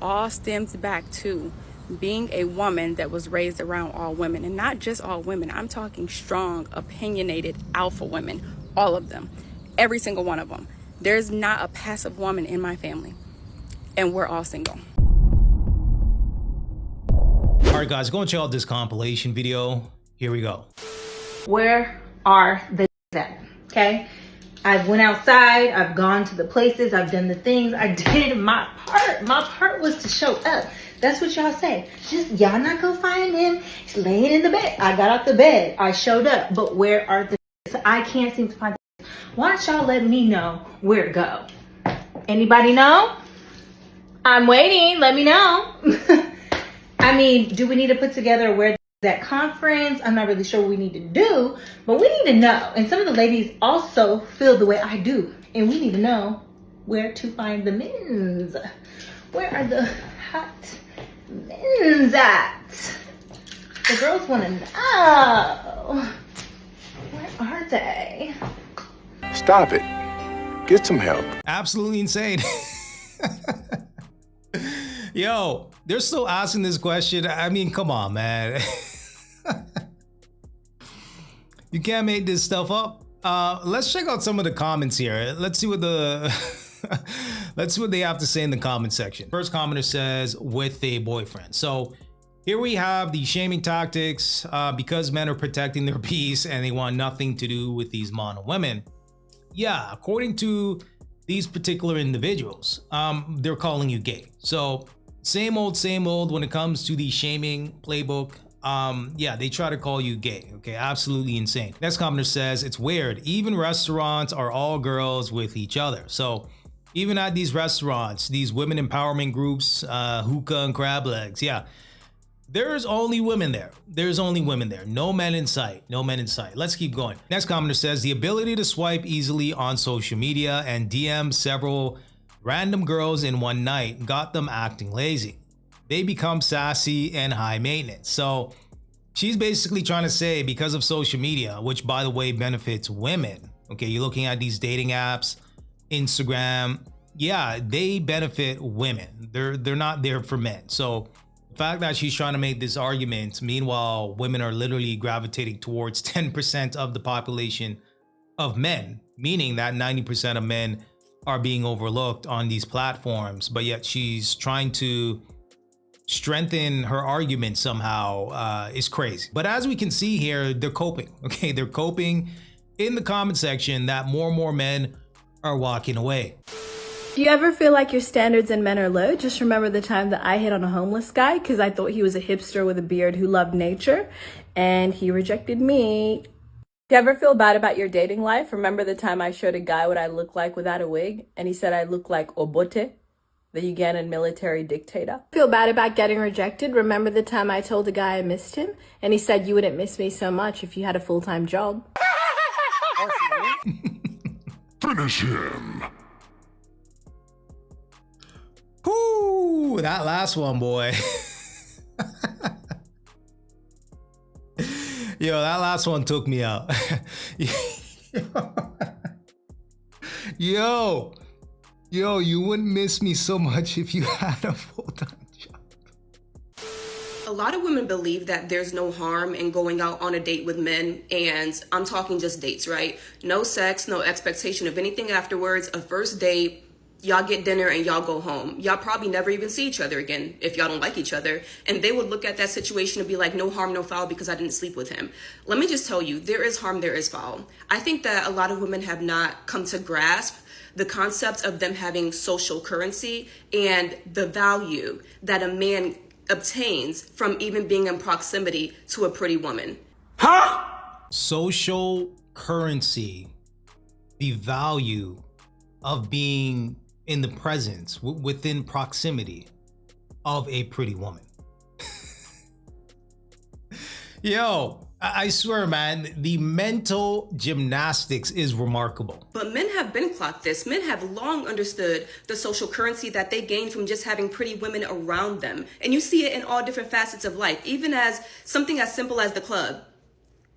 All stems back to being a woman that was raised around all women, and not just all women. I'm talking strong, opinionated alpha women, all of them, every single one of them. There's not a passive woman in my family, and we're all single. All right, guys, go and check out this compilation video. Here we go. Where are the at? Okay, I've went outside, I've gone to the places, I've done the things, I did my part. My part was to show up. That's what y'all say. Just y'all not go find him. He's laying in the bed. I got out the bed. I showed up. But where are the I can't seem to find the Why don't y'all let me know where to go? Anybody know? I'm waiting. Let me know. I mean, do we need to put together where that conference? I'm not really sure what we need to do, but we need to know. And some of the ladies also feel the way I do. And we need to know where to find the men's. Where are the hot men's at? The girls want to know. Where are they? Stop it. Get some help. Absolutely insane. Yo, they're still asking this question. I mean, come on, man. You can't make this stuff up. Let's check out some of the comments here. Let's see what let's see what they have to say in the comment section. First commenter says, with a boyfriend. So here we have the shaming tactics because men are protecting their peace and they want nothing to do with these mono women. Yeah, according to these particular individuals, they're calling you gay. So same old when it comes to the shaming playbook. Yeah, they try to call you gay. Okay, absolutely insane. Next commenter says, it's weird. Even restaurants are all girls with each other. So even at these restaurants, these women empowerment groups, hookah and crab legs. Yeah, there's only women there. There's only women there. No men in sight. No men in sight. Let's keep going. Next commenter says, the ability to swipe easily on social media and DM several random girls in one night got them acting lazy. They become sassy and high maintenance. So she's basically trying to say, because of social media, which by the way benefits women. Okay, you're looking at these dating apps, Instagram. Yeah, they benefit women. They're not there for men. So the fact that she's trying to make this argument, meanwhile, women are literally gravitating towards 10% of the population of men, meaning that 90% of men are being overlooked on these platforms, but yet she's trying to strengthen her argument somehow is crazy. But as we can see here, they're coping. Okay, they're coping in the comment section that more and more men are walking away. Do you ever feel like your standards in men are low? Just remember the time that I hit on a homeless guy because I thought he was a hipster with a beard who loved nature, and he rejected me. Do you ever feel bad about your dating life? Remember the time I showed a guy what I look like without a wig, and he said I look like Obote, the Ugandan military dictator? Feel bad about getting rejected? Remember the time I told a guy I missed him, and he said you wouldn't miss me so much if you had a full-time job? Finish him. Ooh, that last one, boy. Yo, that last one took me out. Yo, you wouldn't miss me so much if you had a full-time job. A lot of women believe that there's no harm in going out on a date with men, and I'm talking just dates, right? No sex, no expectation of anything afterwards, a first date, y'all get dinner and y'all go home. Y'all probably never even see each other again if y'all don't like each other. And they would look at that situation and be like, no harm, no foul, because I didn't sleep with him. Let me just tell you, there is harm, there is foul. I think that a lot of women have not come to grasp the concept of them having social currency and the value that a man obtains from even being in proximity to a pretty woman. Huh? Social currency, the value of being in the presence, within proximity of a pretty woman. Yo, I swear, man, the mental gymnastics is remarkable. But men have been clocked this. Men have long understood the social currency that they gain from just having pretty women around them. And you see it in all different facets of life, even as something as simple as the club.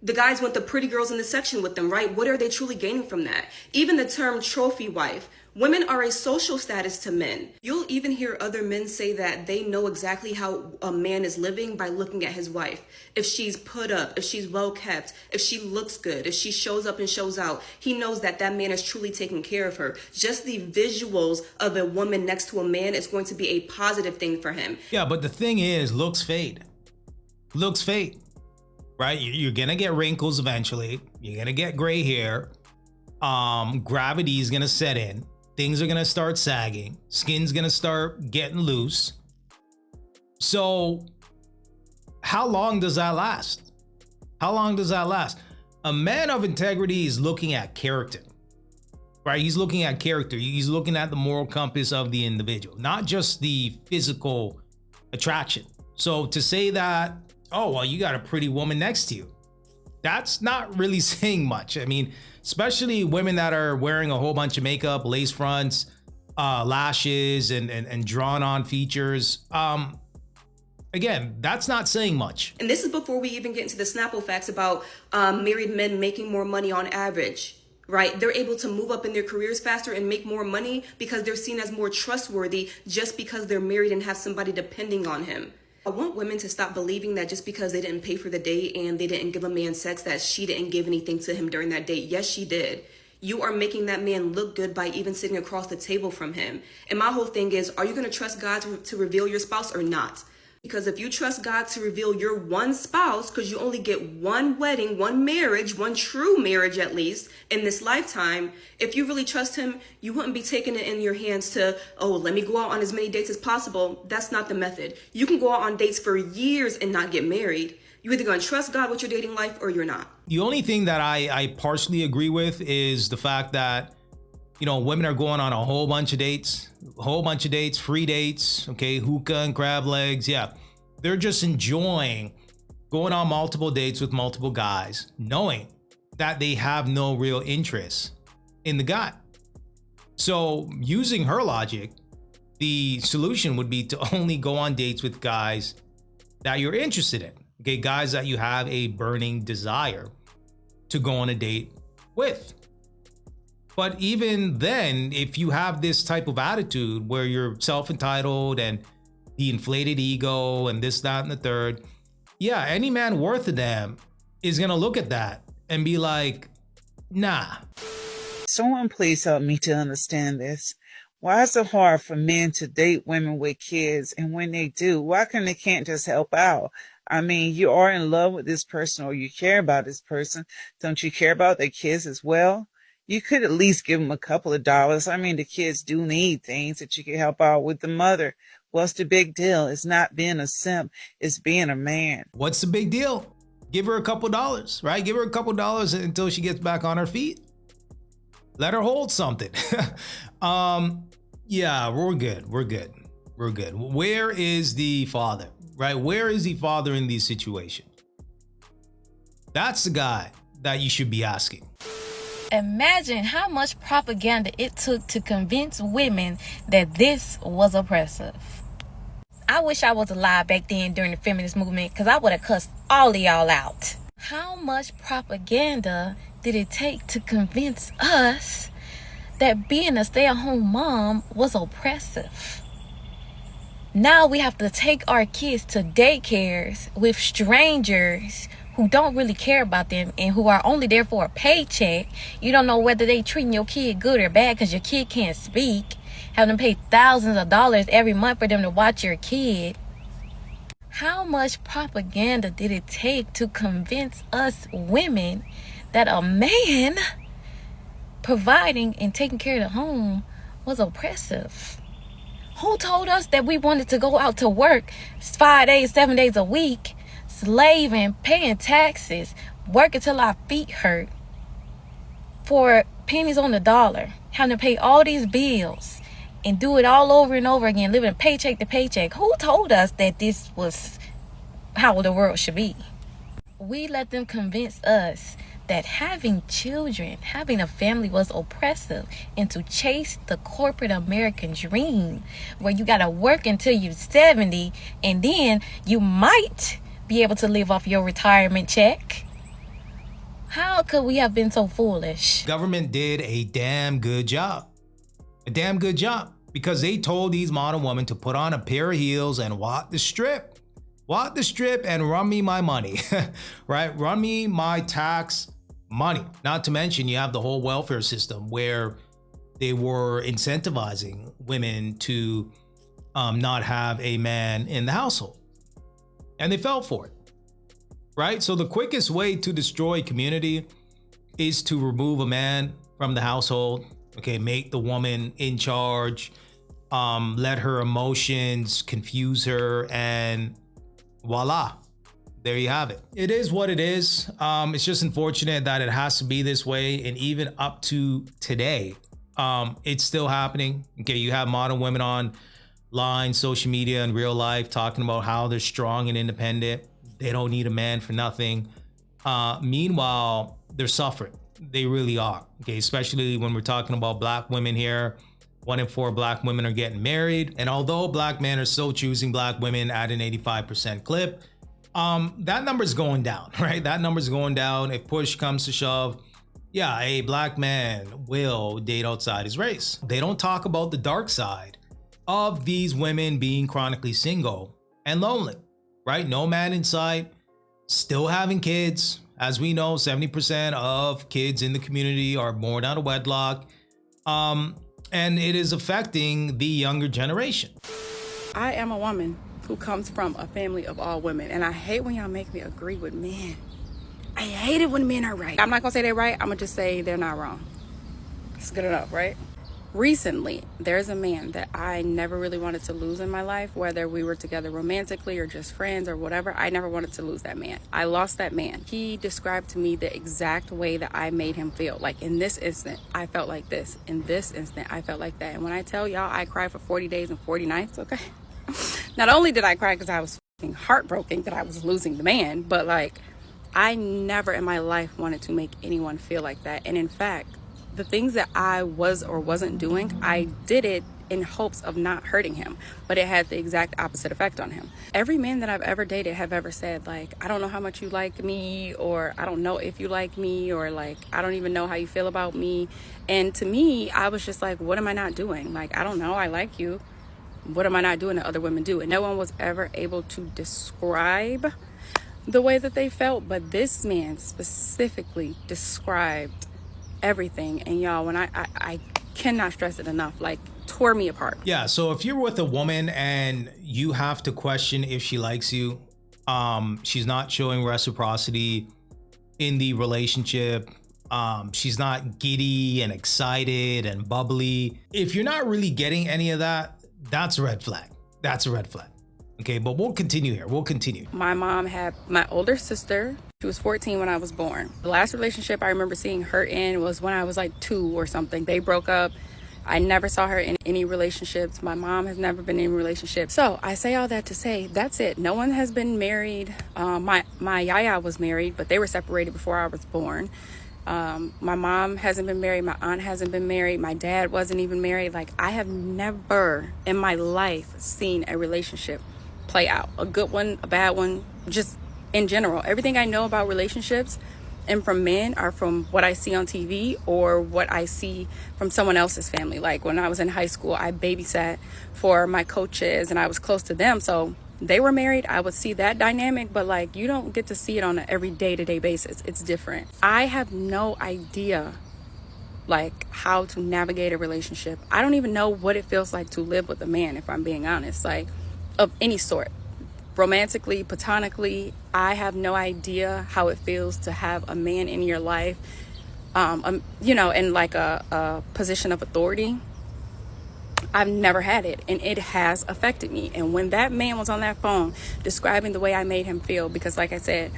The guys want the pretty girls in the section with them, right? What are they truly gaining from that? Even the term trophy wife. Women are a social status to men. You'll even hear other men say that they know exactly how a man is living by looking at his wife. If she's put up, if she's well kept, if she looks good, if she shows up and shows out, he knows that that man is truly taking care of her. Just the visuals of a woman next to a man is going to be a positive thing for him. Yeah, but the thing is, looks fade. Looks fade, right? You're gonna get wrinkles eventually. You're gonna get gray hair. Gravity is gonna set in. Things are gonna start sagging. Skin's gonna start getting loose. So how long does that last? How long does that last? A man of integrity is looking at character, right? He's looking at character. He's looking at the moral compass of the individual, not just the physical attraction. So to say that, oh, well, you got a pretty woman next to you, that's not really saying much. I mean, especially women that are wearing a whole bunch of makeup, lace fronts, lashes, and drawn on features. Again, that's not saying much. And this is before we even get into the Snapple facts about married men making more money on average, right? They're able to move up in their careers faster and make more money because they're seen as more trustworthy just because they're married and have somebody depending on him. I want women to stop believing that just because they didn't pay for the date and they didn't give a man sex, that she didn't give anything to him during that date. Yes, she did. You are making that man look good by even sitting across the table from him. And my whole thing is, are you going to trust God to reveal your spouse or not? Because if you trust God to reveal your one spouse, because you only get one wedding, one marriage, one true marriage at least in this lifetime, if you really trust him, you wouldn't be taking it in your hands to, oh, let me go out on as many dates as possible. That's not the method. You can go out on dates for years and not get married. You're either going to trust God with your dating life or you're not. The only thing that I partially agree with is the fact that, you know, women are going on a whole bunch of dates, free dates, okay, hookah and crab legs. Yeah, they're just enjoying going on multiple dates with multiple guys, knowing that they have no real interest in the guy. So using her logic, the solution would be to only go on dates with guys that you're interested in, okay, guys that you have a burning desire to go on a date with. But even then, if you have this type of attitude where you're self-entitled and the inflated ego and this, that, and the third, yeah, any man worth a damn is gonna look at that and be like, nah. Someone please help me to understand this. Why is it hard for men to date women with kids? And when they do, why can't just help out? I mean, you are in love with this person or you care about this person. Don't you care about their kids as well? You could at least give them a couple of dollars. I mean, the kids do need things that you can help out with the mother. What's the big deal? It's not being a simp. It's being a man. What's the big deal? Give her a couple dollars, right? Give her a couple dollars until she gets back on her feet. Let her hold something. Yeah, we're good. Where is the father, right? Where is the father in these situations? That's the guy that you should be asking. Imagine how much propaganda it took to convince women that this was oppressive. I wish I was alive back then during the feminist movement, because I would have cussed all of y'all out. How much propaganda did it take to convince us that being a stay-at-home mom was oppressive? Now we have to take our kids to daycares with strangers who don't really care about them and who are only there for a paycheck. You don't know whether they treating your kid good or bad because your kid can't speak. Having to pay thousands of dollars every month for them to watch your kid. How much propaganda did it take to convince us women that a man providing and taking care of the home was oppressive? Who told us that we wanted to go out to work 5 days, 7 days a week, slaving, paying taxes, working till our feet hurt for pennies on the dollar, having to pay all these bills and do it all over and over again, living paycheck to paycheck? Who told us that this was how the world should be? We let them convince us that having children, having a family was oppressive, and to chase the corporate American dream where you gotta work until you're 70 and then you might be able to live off your retirement check. How could we have been so foolish? Government did a damn good job. A damn good job. Because they told these modern women to put on a pair of heels and walk the strip. Walk the strip and run me my money, right? Run me my tax money. Not to mention you have the whole welfare system where they were incentivizing women to not have a man in the household. And they fell for it, right? So the quickest way to destroy community is to remove a man from the household. Okay, make the woman in charge, let her emotions confuse her, and voila, there you have it. It is what it is. It's just unfortunate that it has to be this way. And even up to today, it's still happening. Okay, you have modern women online, social media, and real life talking about how they're strong and independent. They don't need a man for nothing. Meanwhile, they're suffering. They really are. Okay, especially when we're talking about black women here. 1 in 4 black women are getting married. And although black men are still choosing black women at an 85% clip, that number's going down, right? That number's going down. If push comes to shove, yeah, a black man will date outside his race. They don't talk about the dark side of these women being chronically single and lonely, right? No man in sight, still having kids. As we know, 70% of kids in the community are born out of wedlock. And it is affecting the younger generation. I am a woman who comes from a family of all women. And I hate when y'all make me agree with men. I hate it when men are right. I'm not gonna say they're right. I'm gonna just say they're not wrong. It's good enough, right? Recently, there's a man that I never really wanted to lose in my life, whether we were together romantically or just friends or whatever. I never wanted to lose that man. I lost that man. He described to me the exact way that I made him feel. Like, in this instant, I felt like this. In this instant, I felt like that. And when I tell y'all I cried for 40 days and 40 nights, okay? Not only did I cry because I was fucking heartbroken that I was losing the man, but like, I never in my life wanted to make anyone feel like that. And in fact, the things that I was or wasn't doing, I did it in hopes of not hurting him, but it had the exact opposite effect on him. Every man that I've ever dated have ever said, like, I don't know how much you like me, or I don't know if you like me, or like, I don't even know how you feel about me. And to me, I was just like, what am I not doing? Like, I don't know, I like you. What am I not doing that other women do? And no one was ever able to describe the way that they felt, but this man specifically described everything. And y'all, when I cannot stress it enough, like, tore me apart. Yeah, so if you're with a woman and you have to question if she likes you, she's not showing reciprocity in the relationship, she's not giddy and excited and bubbly. If you're not really getting any of that, that's a red flag. That's a red flag. Okay, but we'll continue here. We'll continue. My mom had my older sister. She was 14 when I was born. The last relationship I remember seeing her in was when I was like 2 or something. They broke up. I never saw her in any relationships. My mom has never been in relationships. So I say all that to say, that's it. No one has been married. My yaya was married, but they were separated before I was born. My mom hasn't been married. My aunt hasn't been married. My dad wasn't even married. Like, I have never in my life seen a relationship play out. A good one, a bad one, just in general. Everything I know about relationships and from men are from what I see on TV or what I see from someone else's family. Like, when I was in high school, I babysat for my coaches and I was close to them. So they were married. I would see that dynamic, but like, you don't get to see it on an every day-to-day basis. It's different. I have no idea like how to navigate a relationship. I don't even know what it feels like to live with a man, if I'm being honest, like, of any sort. Romantically, platonically, I have no idea how it feels to have a man in your life, you know, in like a position of authority. I've never had it, and it has affected me. And when that man was on that phone describing the way I made him feel, because like I said,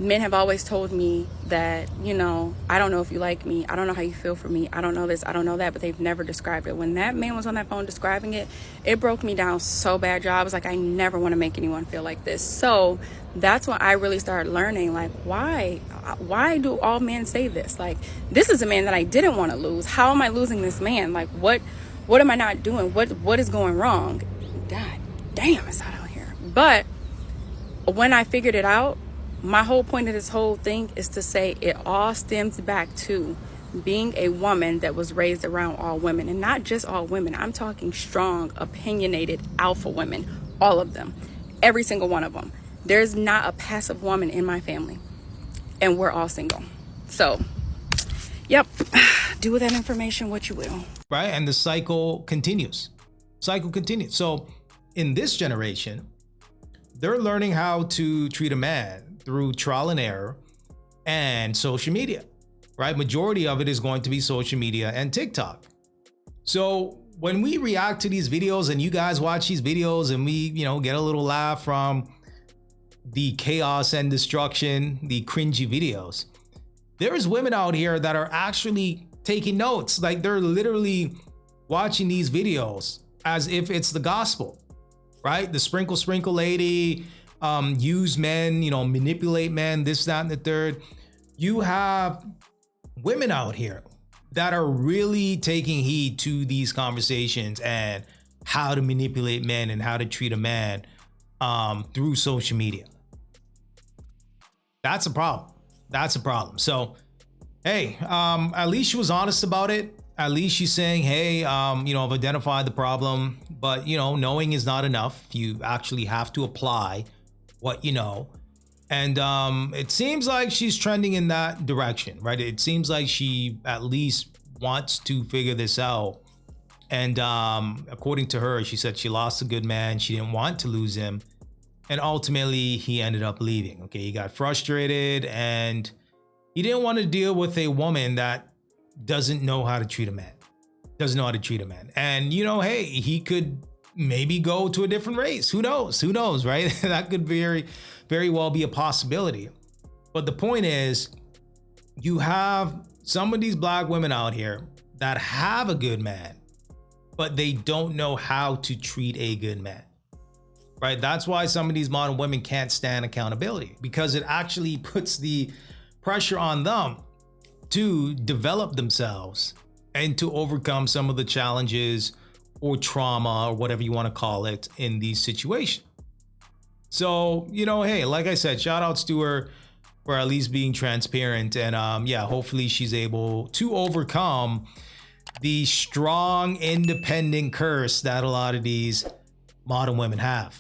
men have always told me that, you know, I don't know if you like me, I don't know how you feel for me, I don't know this, I don't know that, but they've never described it. When that man was on that phone describing it, it broke me down so bad, y'all. I was like, I never want to make anyone feel like this. So that's when I really started learning, like, why do all men say this? Like, this is a man that I didn't want to lose. How am I losing this man? Like, what am I not doing? What is going wrong? God damn, it's hot out here. But when I figured it out, My whole point of this whole thing is to say it all stems back to being a woman that was raised around all women, and not just all women. I'm talking strong, opinionated alpha women, all of them, every single one of them. There's not a passive woman in my family, and we're all single. So, yep, do with that information what you will. Right, and the cycle continues. So in this generation, they're learning how to treat a man through trial and error and social media, right? Majority of it is going to be social media and TikTok. So when we react to these videos and you guys watch these videos and we, get a little laugh from the chaos and destruction, the cringy videos, there's women out here that are actually taking notes. Like, they're literally watching these videos as if it's the gospel, right? The sprinkle lady, use men, manipulate men, this, that, and the third. You have women out here that are really taking heed to these conversations and how to manipulate men and how to treat a man through social media. That's a problem. So, hey, at least she was honest about it. At least she's saying, hey, I've identified the problem, but, knowing is not enough. You actually have to apply what you know. And it seems like she's trending in that direction, right? It seems like she at least wants to figure this out. And according to her, she said she lost a good man. She didn't want to lose him. And ultimately, he ended up leaving. Okay, he got frustrated and he didn't want to deal with a woman that doesn't know how to treat a man. And, hey, he could maybe go to a different race. Who knows, right? That could very, very well be a possibility. But the point is, you have some of these black women out here that have a good man, but they don't know how to treat a good man. Right? That's why some of these modern women can't stand accountability, because it actually puts the pressure on them to develop themselves and to overcome some of the challenges or trauma or whatever you want to call it in these situations. So, hey, like I said, shout outs to her for at least being transparent. And hopefully she's able to overcome the strong, independent curse that a lot of these modern women have.